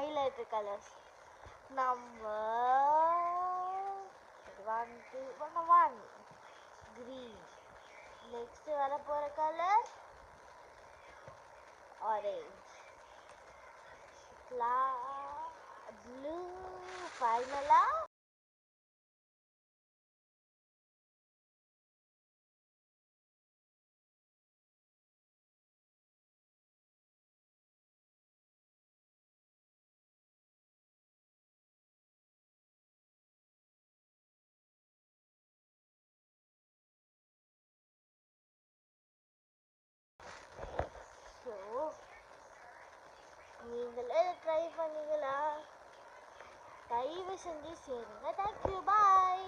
highlighter colors. Number 1 green. Next வரப்போற color orange. Blue. Finally so நீங்களே try பண்ணீங்களா? தயவு செஞ்சு சேருங்க. தேங்க்யூ, பாய்.